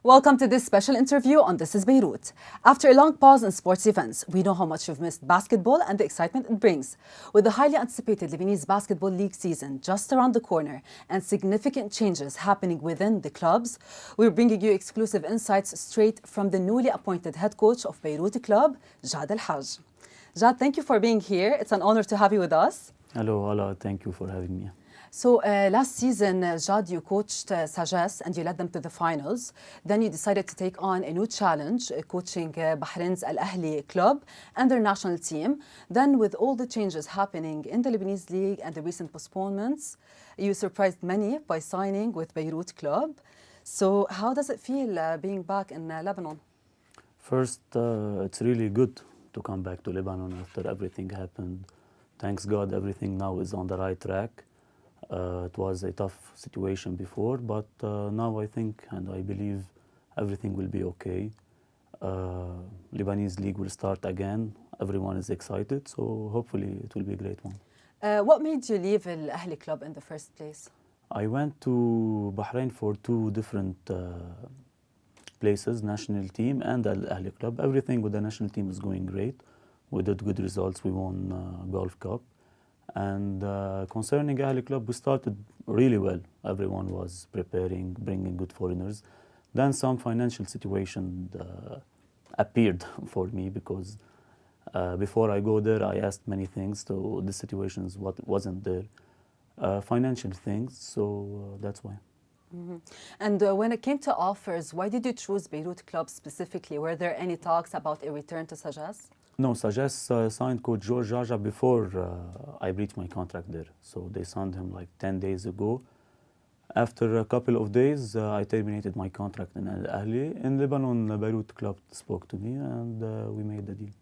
Welcome to this special interview on This is Beirut. After a long pause in sports events, we know how much you've missed basketball and the excitement it brings. With the highly anticipated Lebanese Basketball League season just around the corner and significant changes happening within the clubs, we're bringing you exclusive insights straight from the newly appointed head coach of Beirut club, Jad El Hajj. Jad, thank you for being here. It's an honor to have you with us. Hello, Hala. Thank you for having me. So last season, Jad, you coached Sagesse and you led them to the finals. Then you decided to take on a new challenge, coaching Bahrain's Al Ahli club and their national team. Then with all the changes happening in the Lebanese League and the recent postponements, you surprised many by signing with Beirut club. So how does it feel being back in Lebanon? First, it's really good to come back to Lebanon after everything happened. Thanks God, everything now is on the right track. It was a tough situation before, but now I think and I believe everything will be okay. Lebanese League will start again. Everyone is excited, so hopefully it will be a great one. What made you leave Al Ahli club in the first place? I went to Bahrain for two different places, national team and Al Ahli club. Everything with the national team is going great. We did good results. We won Gulf Cup. And concerning Ahli Club, we started really well. Everyone was preparing, bringing good foreigners. Then some financial situation appeared for me because before I go there, I asked many things. So the situation is what wasn't there. Financial things, so that's why. Mm-hmm. And when it came to offers, why did you choose Beirut club specifically? Were there any talks about a return to Sagesse? No, Sagesse signed Coach George Jaja before I breached my contract there. So they signed him like 10 days ago. After a couple of days, I terminated my contract in Al Ahli. In Lebanon, Beirut club spoke to me and we made the deal.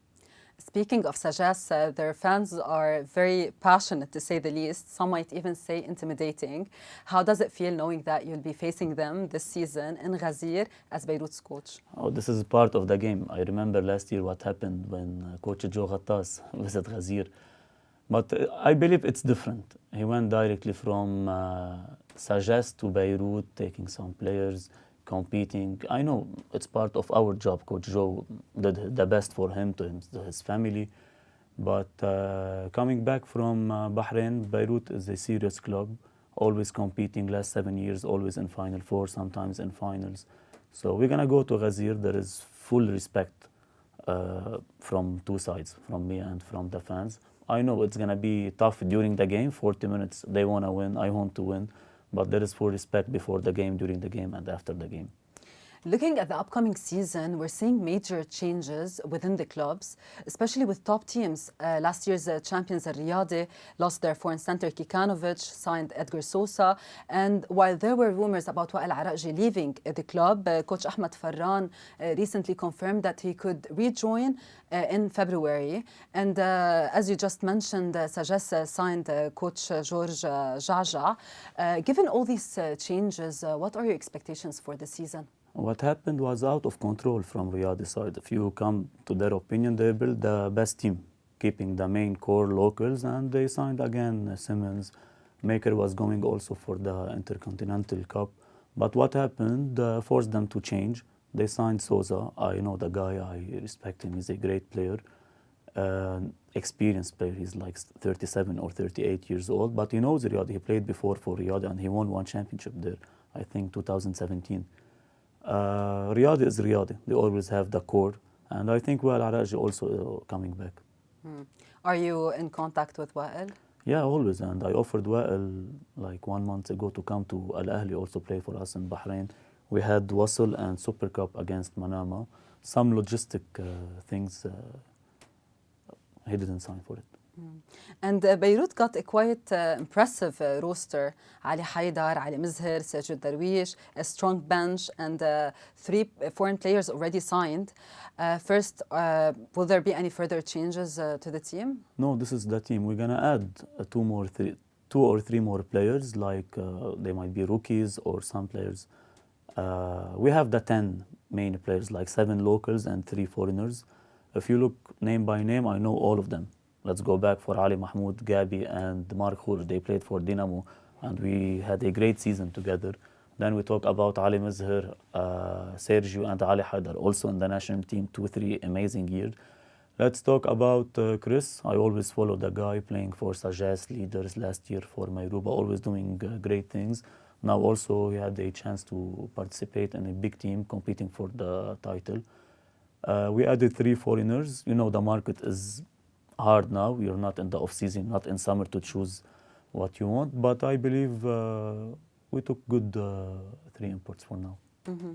Speaking of Sagesse, their fans are very passionate, to say the least. Some might even say intimidating. How does it feel knowing that you'll be facing them this season in Ghazir as Beirut's coach? Oh, this is part of the game. I remember last year what happened when Coach Joe Ghattas visited Ghazir. But I believe it's different. He went directly from Sagesse to Beirut, taking some players, competing. I know it's part of our job. Coach Joe did the best for him, to his family. But coming back from Bahrain, Beirut is a serious club, always competing, last 7 years, always in Final Four, sometimes in finals. So we're going to go to Ghazir. There is full respect from two sides, from me and from the fans. I know it's going to be tough during the game, 40 minutes. They want to win, I want to win. But there is full respect before the game, during the game, and after the game. Looking at the upcoming season, we're seeing major changes within the clubs, especially with top teams. Last year's champions Al Riyadi lost their foreign center Kikanovic, signed Edgar Sosa. And while there were rumors about Wael Araqji leaving the club, Coach Ahmed Farran recently confirmed that he could rejoin in February. And as you just mentioned, Sagesse signed Coach George Jaja. Given all these changes, what are your expectations for the season? What happened was out of control from Riyadh's side. If you come to their opinion, they built the best team, keeping the main core locals, and they signed again Simmons. Maker was going also for the Intercontinental Cup. But what happened forced them to change. They signed Sosa. I know the guy, I respect him. He's a great player, experienced player. He's like 37 or 38 years old, but he knows Riyadh. He played before for Riyadh and he won one championship there, I think 2017. Riyadh is Riyadh. They always have the core. And I think Wael Araqji also coming back. Are you in contact with Wael? Yeah, always. And I offered Wael like 1 month ago to come to Al Ahli, also play for us in Bahrain. We had Wasl and Super Cup against Manama. Some logistic things, he didn't sign for it. And Beirut got a quite impressive roster. Ali Haidar, Ali Mizher, Sajid Darwish, a strong bench, and 3 foreign players already signed. First, will there be any further changes to the team? No, this is the team. We're going to add 2 or 3 more players, like they might be rookies or some players. We have the 10 main players, like 7 locals and 3 foreigners. If you look name by name, I know all of them. Let's go back for Ali Mahmoud, Gabi, and Mark Khour. They played for Dinamo, and we had a great season together. Then we talk about Ali Mizher, Sergio, and Ali Haidar, also in the national team, 2-3 amazing years. Let's talk about Chris. I always follow the guy playing for Sagesse Leaders last year for Mayruba, always doing great things. Now also he had a chance to participate in a big team competing for the title. We added 3 foreigners. You know, the market is hard now. You're not in the off-season, not in summer to choose what you want. But I believe we took good 3 imports for now. Mm-hmm.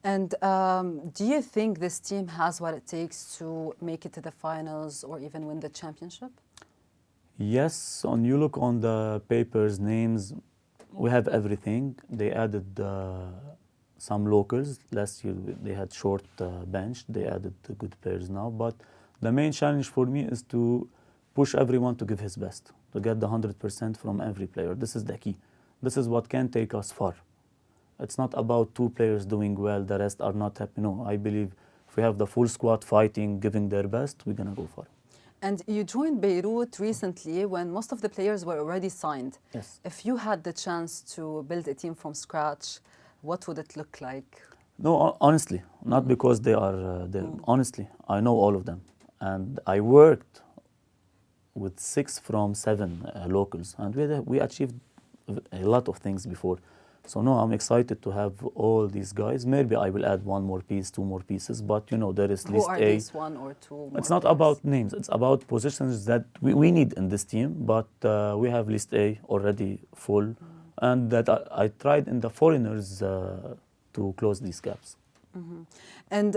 And do you think this team has what it takes to make it to the finals or even win the championship? Yes, when you look on the papers, names, we have everything. They added some locals. Last year they had short bench. They added the good players now. But the main challenge for me is to push everyone to give his best, to get the 100% from every player. This is the key. This is what can take us far. It's not about 2 players doing well, the rest are not happy. No, I believe if we have the full squad fighting, giving their best, we're going to go far. And you joined Beirut recently when most of the players were already signed. Yes. If you had the chance to build a team from scratch, what would it look like? No, honestly, not because they are there. Honestly, I know all of them. And I worked with 6 from 7 locals. And we achieved a lot of things before. So no, I'm excited to have all these guys. Maybe I will add 1 more piece, 2 more pieces, but you know, there is list A. Who are these 1 or 2 more It's not players? about names, it's about positions that we need in this team, but we have list A already full, and that I tried in the foreigners to close these gaps. Mm-hmm. And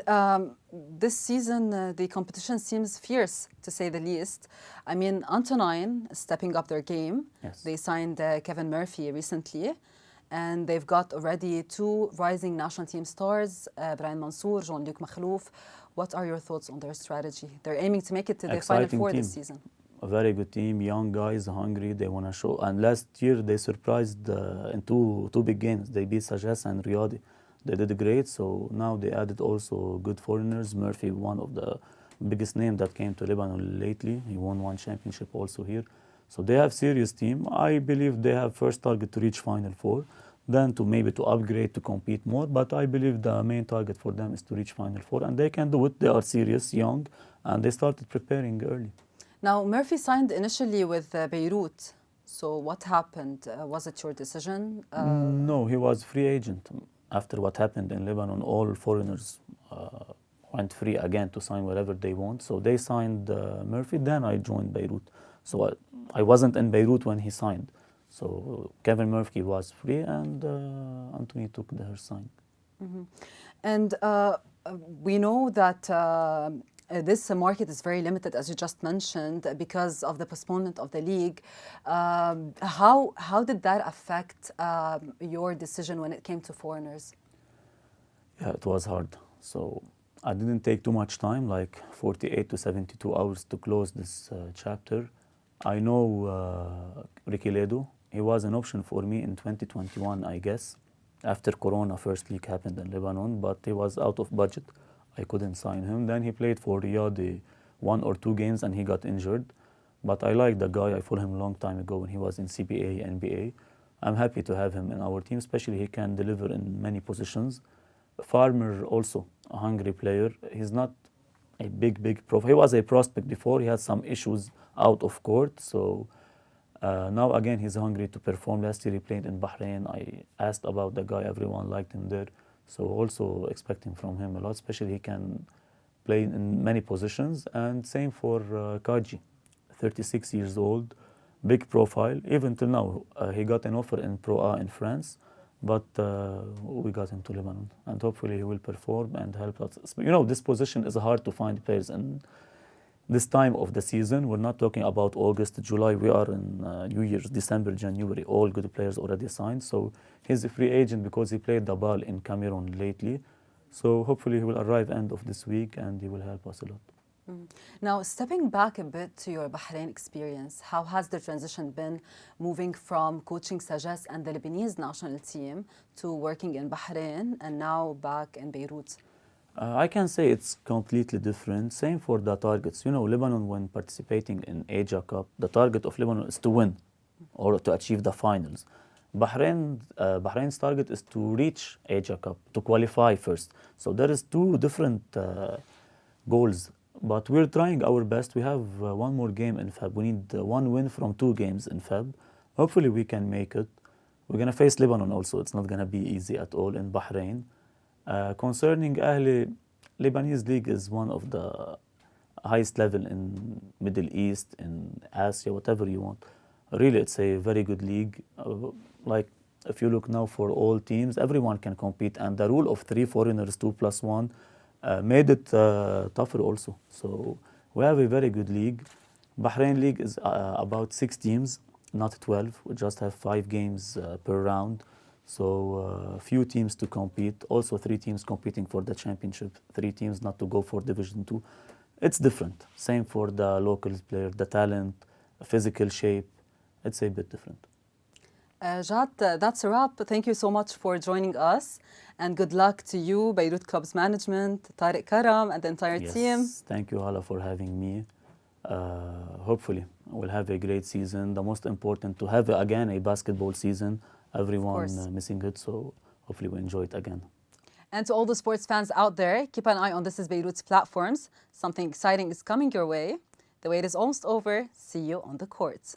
this season, the competition seems fierce, to say the least. I mean, Antonine is stepping up their game. Yes. They signed Kevin Murphy recently, and they've got already 2 rising national team stars, Brian Mansour, Jean-Luc Makhlouf. What are your thoughts on their strategy? They're aiming to make it to the Final Four this season. A very good team, young guys, hungry, they want to show. And last year they surprised in two big games. They beat Sagesse and Riyadi. They did great, so now they added also good foreigners. Murphy, one of the biggest names that came to Lebanon lately. He won 1 championship also here. So they have serious team. I believe they have first target to reach Final Four, then to maybe to upgrade to compete more. But I believe the main target for them is to reach Final Four, and they can do it. They are serious, young, and they started preparing early. Now, Murphy signed initially with Beirut. So what happened? Was it your decision? No, he was free agent. After what happened in Lebanon, all foreigners went free again to sign wherever they want. So they signed Murphy, then I joined Beirut. So I wasn't in Beirut when he signed. So Kevin Murphy was free, and Anthony took her sign. Mm-hmm. And we know that this market is very limited, as you just mentioned, because of the postponement of the league. How did that affect your decision when it came to foreigners? Yeah, it was hard. So I didn't take too much time, like 48 to 72 hours to close this chapter. I know Ricky Ledo. He was an option for me in 2021, I guess, after Corona first league happened in Lebanon, but he was out of budget. I couldn't sign him. Then he played for Riyadh 1 or 2 games and he got injured. But I like the guy. I followed him a long time ago when he was in CBA, NBA. I'm happy to have him in our team, especially he can deliver in many positions. Farmer also, a hungry player. He's not a big profile. He was a prospect before. He had some issues out of court. So now again, he's hungry to perform. Last year he played in Bahrain. I asked about the guy. Everyone liked him there. So also expecting from him a lot, especially he can play in many positions. And same for Kaji, 36 years old, big profile. Even till now, he got an offer in Pro A in France, but we got him to Lebanon. And hopefully he will perform and help us. You know, this position is hard to find players in this time of the season. We're not talking about August, July. We are in New Year's, December, January. All good players already signed. So he's a free agent because he played the ball in Cameroon lately. So hopefully he will arrive end of this week and he will help us a lot. Now, stepping back a bit to your Bahrain experience, how has the transition been moving from coaching Sagesse and the Lebanese national team to working in Bahrain and now back in Beirut? I can say it's completely different. Same for the targets. You know, Lebanon, when participating in Asia Cup, the target of Lebanon is to win or to achieve the finals. Bahrain's target is to reach Asia Cup, to qualify first. So there is two different goals. But we're trying our best. We have one more game in Feb. We need one win from 2 games in Feb. Hopefully we can make it. We're going to face Lebanon also. It's not going to be easy at all in Bahrain. Concerning Ahli, Lebanese League is one of the highest level in Middle East, in Asia, whatever you want. Really, it's a very good league. Like, if you look now for all teams, everyone can compete. And the rule of 3 foreigners, 2+1, made it tougher also. So we have a very good league. Bahrain League is about 6 teams, not 12. We just have 5 games per round. So few teams to compete. Also 3 teams competing for the championship. 3 teams not to go for Division 2. It's different. Same for the local player, the talent, physical shape. It's a bit different. Jad, that's a wrap. Thank you so much for joining us. And good luck to you, Beirut Club's management, Tariq Karam, and the entire team. Thank you, Hala, for having me. Hopefully, we'll have a great season. The most important, to have, again, a basketball season. Everyone missing it, so hopefully we enjoy it again. And to all the sports fans out there, keep an eye on This Is Beirut's platforms. Something exciting is coming your way. The wait is almost over. See you on the court.